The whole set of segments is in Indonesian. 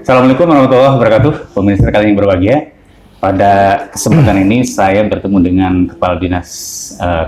Assalamualaikum warahmatullahi wabarakatuh, pemirsa kalian yang berbahagia. Pada kesempatan ini saya bertemu dengan Kepala Dinas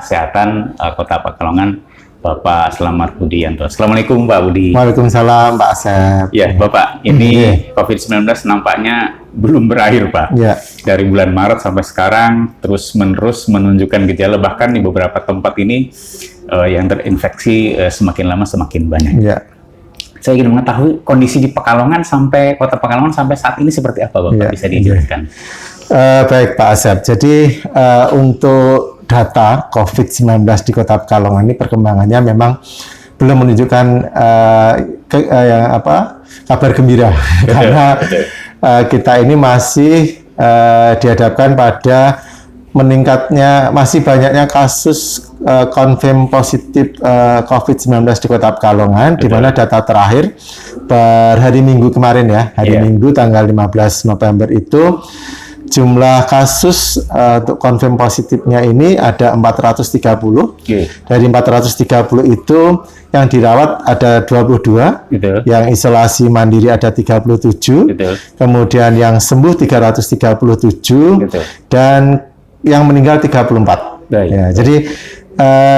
Kesehatan Kota Pekalongan, Bapak Slamet Budianto. Assalamualaikum Pak Budi. Waalaikumsalam Pak Asep. Ya Bapak, ini COVID-19 nampaknya belum berakhir Pak. Ya. Dari bulan Maret sampai sekarang terus-menerus menunjukkan gejala, bahkan di beberapa tempat ini yang terinfeksi semakin lama semakin banyak. Ya. Saya ingin mengetahui kondisi di Pekalongan sampai Kota Pekalongan sampai saat ini seperti apa Bapak, bisa dijelaskan? Baik Pak Asep, jadi untuk data COVID-19 di Kota Pekalongan ini perkembangannya memang belum menunjukkan kabar gembira. Karena kita ini masih dihadapkan pada meningkatnya, masih banyaknya kasus confirm positif COVID-19 di Kota Pekalongan, di mana data terakhir per hari Minggu kemarin ya, hari Minggu tanggal 15 November itu jumlah kasus untuk confirm positifnya ini ada 430. Dari 430 itu yang dirawat ada 22, yang isolasi mandiri ada 37, kemudian yang sembuh 337, dan yang meninggal 34. Ya, jadi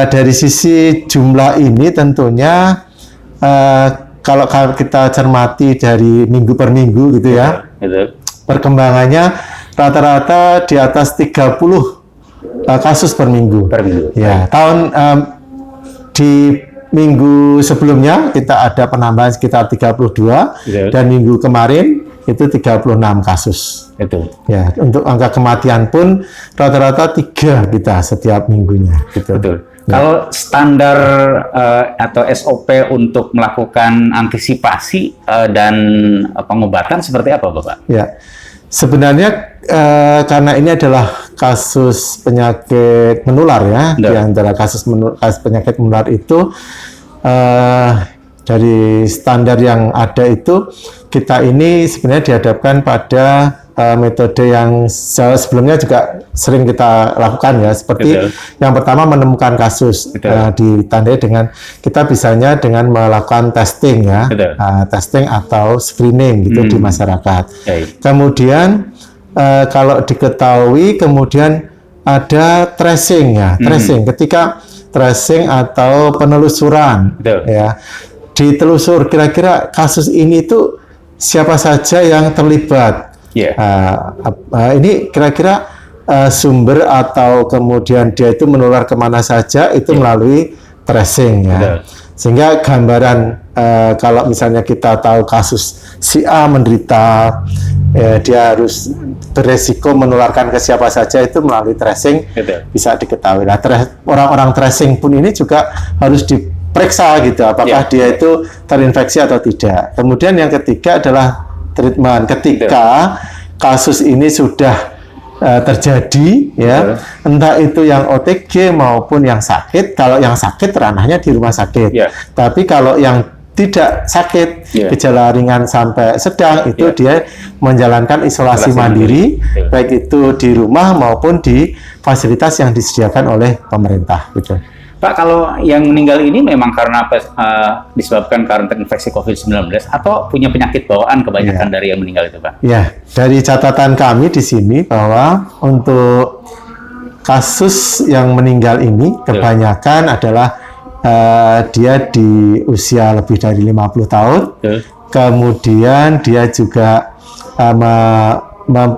dari sisi jumlah ini tentunya kalau kita cermati dari minggu per minggu gitu ya, perkembangannya rata-rata di atas 30 kasus per minggu. Ya, di minggu sebelumnya kita ada penambahan sekitar 32, dan minggu kemarin itu 36 kasus. Ya, untuk angka kematian pun rata-rata 3 kita setiap minggunya. Ya. Kalau standar atau SOP untuk melakukan antisipasi dan pengobatan seperti apa, Bapak? Ya, sebenarnya karena ini adalah kasus penyakit menular ya, di antara kasus penyakit menular itu dari standar yang ada itu, kita ini sebenarnya dihadapkan pada metode yang sebelumnya juga sering kita lakukan ya, seperti yang pertama menemukan kasus, ditandai dengan kita bisanya dengan melakukan testing ya, testing atau screening gitu di masyarakat. Kemudian kalau diketahui kemudian ada tracing ya, tracing ketika tracing atau penelusuran ya, ditelusur kira-kira kasus ini tuh siapa saja yang terlibat. Ini kira-kira sumber atau kemudian dia itu menular kemana saja itu melalui tracing ya. Sehingga gambaran kalau misalnya kita tahu kasus si A menderita, dia harus beresiko menularkan ke siapa saja, itu melalui tracing bisa diketahui. Nah, orang-orang tracing pun ini juga harus diperiksa gitu, apakah dia itu terinfeksi atau tidak. Kemudian yang ketiga adalah treatment. Ketika kasus ini sudah terjadi ya, entah itu yang OTG maupun yang sakit. Kalau yang sakit ranahnya di rumah sakit, tapi kalau yang tidak sakit, gejala ringan sampai sedang, itu dia menjalankan isolasi mandiri, baik itu di rumah maupun di fasilitas yang disediakan oleh pemerintah gitu. Pak, kalau yang meninggal ini memang karena disebabkan karena terinfeksi COVID-19 atau punya penyakit bawaan kebanyakan dari yang meninggal itu, Pak? Ya, dari catatan kami di sini bahwa untuk kasus yang meninggal ini kebanyakan adalah dia di usia lebih dari 50 tahun, kemudian dia juga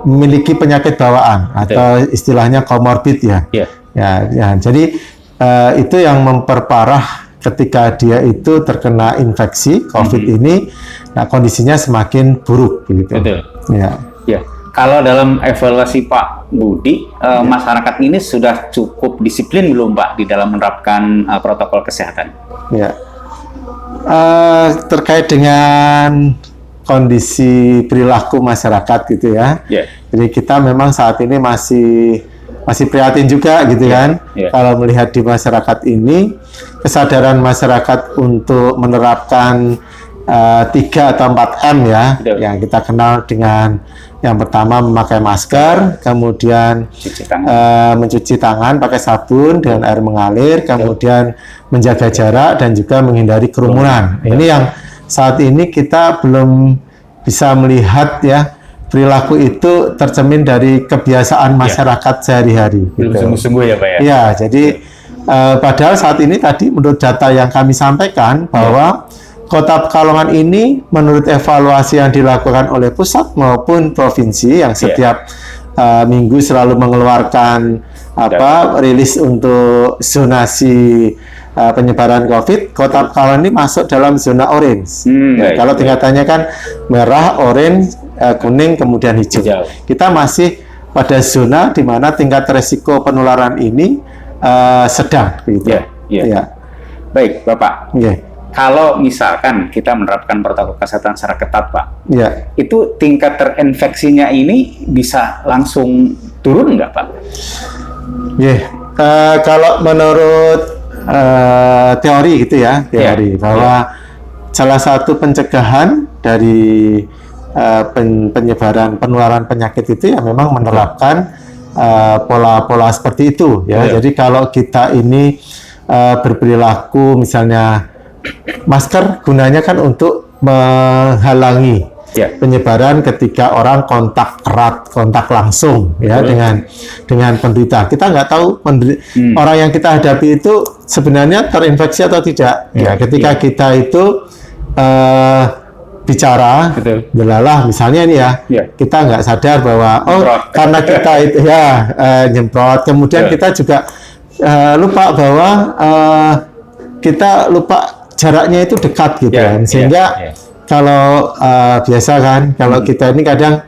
memiliki penyakit bawaan atau istilahnya komorbid ya. Jadi itu yang memperparah ketika dia itu terkena infeksi COVID ini, nah kondisinya semakin buruk gitu. Kalau dalam evaluasi Pak Budi, masyarakat ini sudah cukup disiplin belum Pak di dalam menerapkan protokol kesehatan? Terkait dengan kondisi perilaku masyarakat gitu ya. Jadi kita memang saat ini masih prihatin juga gitu kan. Kalau melihat di masyarakat ini, kesadaran masyarakat untuk menerapkan 3 atau 4M ya, yang kita kenal dengan yang pertama memakai masker, kemudian mencuci tangan pakai sabun dengan air mengalir, kemudian menjaga jarak dan juga menghindari kerumunan. Ini yang saat ini kita belum bisa melihat ya perilaku itu tercermin dari kebiasaan masyarakat sehari-hari. Gitu. Sungguh-sungguh ya Pak ya? Ya, jadi padahal saat ini tadi menurut data yang kami sampaikan bahwa Kota Pekalongan ini menurut evaluasi yang dilakukan oleh pusat maupun provinsi yang setiap minggu selalu mengeluarkan rilis untuk zonasi penyebaran COVID, Kota Pekalongan ini masuk dalam zona orange. Kalau tingkatannya kan merah, orange, kuning, kemudian hijau. Kita masih pada zona di mana tingkat resiko penularan ini sedang. Begitu. Ya. Baik, Bapak. Kalau misalkan kita menerapkan protokol kesehatan secara ketat, Pak, itu tingkat terinfeksinya ini bisa langsung turun nggak, Pak? Kalau menurut teori gitu ya, bahwa salah satu pencegahan dari penyebaran penularan penyakit itu ya memang menerapkan pola-pola seperti itu ya. Jadi kalau kita ini berperilaku misalnya masker gunanya kan untuk menghalangi penyebaran ketika orang kontak erat, kontak langsung ya dengan penderita. Kita nggak tahu orang yang kita hadapi itu sebenarnya terinfeksi atau tidak. Ketika kita itu bicara, delalah misalnya ini kita nggak sadar bahwa karena kita itu nyemprot, kemudian kita juga lupa bahwa kita lupa jaraknya itu dekat gitu kan, sehingga kalau biasa kan, kalau kita ini kadang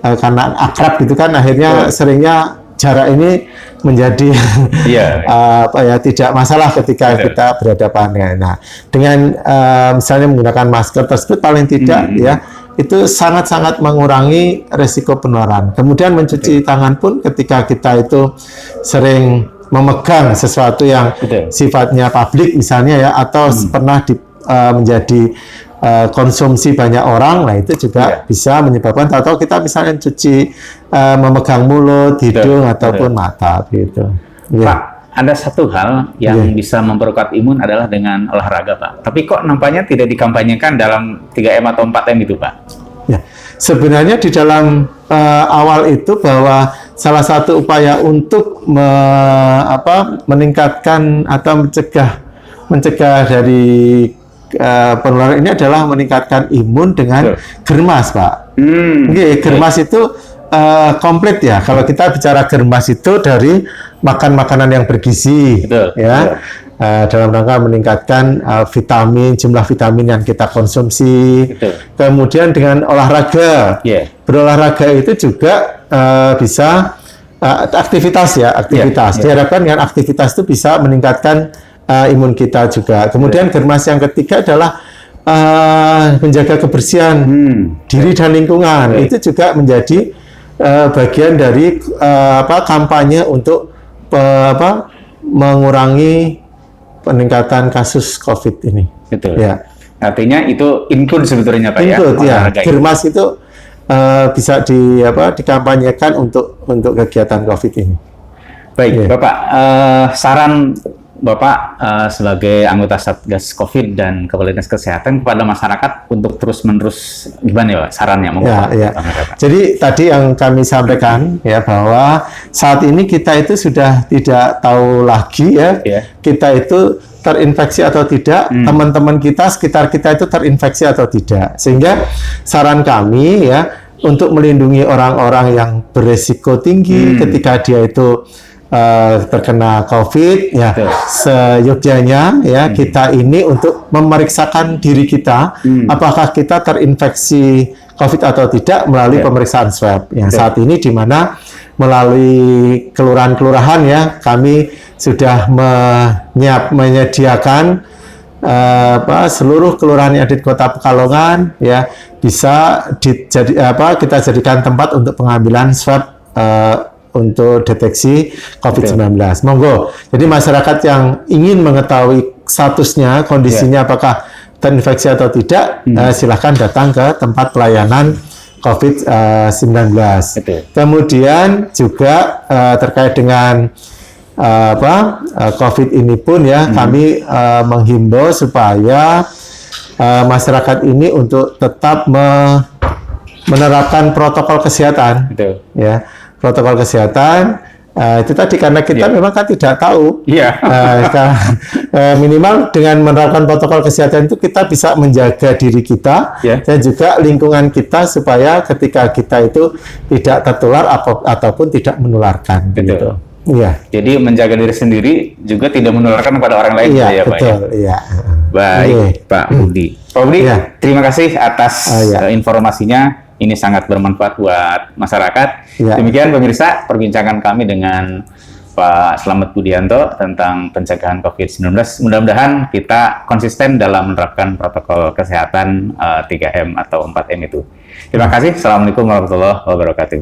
karena akrab gitu kan, akhirnya seringnya jarak ini menjadi tidak masalah ketika kita berhadapan. Nah, dengan misalnya menggunakan masker tersebut paling tidak itu sangat-sangat mengurangi resiko penularan. Kemudian mencuci tangan pun ketika kita itu sering memegang sesuatu yang sifatnya publik misalnya ya, atau pernah menjadi konsumsi banyak orang, nah itu juga bisa menyebabkan, atau kita misalnya memegang mulut, hidung ataupun mata gitu. Pak, ada satu hal yang bisa memperkuat imun adalah dengan olahraga, Pak. Tapi kok nampaknya tidak dikampanyekan dalam 3M atau 4M itu, Pak? Sebenarnya di dalam awal itu bahwa salah satu upaya untuk meningkatkan atau mencegah dari penularan ini adalah meningkatkan imun dengan germas, Pak. Germas itu komplit ya. Kalau kita bicara germas itu dari makan makanan yang bergizi, dalam rangka meningkatkan jumlah vitamin yang kita konsumsi. Kemudian dengan olahraga, berolahraga itu juga bisa aktivitas. Diharapkan dengan aktivitas itu bisa meningkatkan imun kita juga. Kemudian germas yang ketiga adalah menjaga kebersihan diri dan lingkungan. Itu juga menjadi bagian dari kampanye untuk mengurangi peningkatan kasus COVID ini. Artinya itu include sebetulnya, Pak, Germas itu bisa dikampanyekan untuk kegiatan COVID ini. Baik, Bapak, saran Bapak sebagai anggota Satgas COVID dan Kepala Dinas Kesehatan kepada masyarakat untuk terus-menerus gimana ya, Pak, sarannya? Jadi tadi yang kami sampaikan ya, bahwa saat ini kita itu sudah tidak tahu lagi kita itu terinfeksi atau tidak, teman-teman kita, sekitar kita itu terinfeksi atau tidak. Sehingga saran kami untuk melindungi orang-orang yang beresiko tinggi ketika dia itu terkena COVID, seyogyanya kita ini untuk memeriksakan diri kita, apakah kita terinfeksi COVID atau tidak melalui pemeriksaan swab. Yang saat ini di mana melalui kelurahan-kelurahan kami sudah menyediakan seluruh kelurahan yang ada di Kota Pekalongan bisa kita jadikan tempat untuk pengambilan swab untuk deteksi COVID-19. Monggo. Jadi masyarakat yang ingin mengetahui statusnya, kondisinya apakah terinfeksi atau tidak, silahkan datang ke tempat pelayanan COVID-19. Kemudian juga terkait dengan COVID ini pun kami menghimbau supaya masyarakat ini untuk tetap menerapkan protokol kesehatan. Betul. Ya, protokol kesehatan. Itu tadi karena kita memang kan tidak tahu. Iya. Minimal dengan menerapkan protokol kesehatan itu kita bisa menjaga diri kita dan juga lingkungan kita supaya ketika kita itu tidak tertular ataupun tidak menularkan. Betul. Gitu. Iya. Jadi menjaga diri sendiri juga tidak menularkan kepada orang lain. Iya, ya, betul. Pak. Iya. Baik, Pak Budi. Pak Budi, terima kasih atas informasinya. Ini sangat bermanfaat buat masyarakat. Demikian pemirsa perbincangan kami dengan Pak Slamet Budianto tentang pencegahan COVID-19. Mudah-mudahan kita konsisten dalam menerapkan protokol kesehatan 3M atau 4M itu. Terima kasih. Assalamualaikum warahmatullahi wabarakatuh.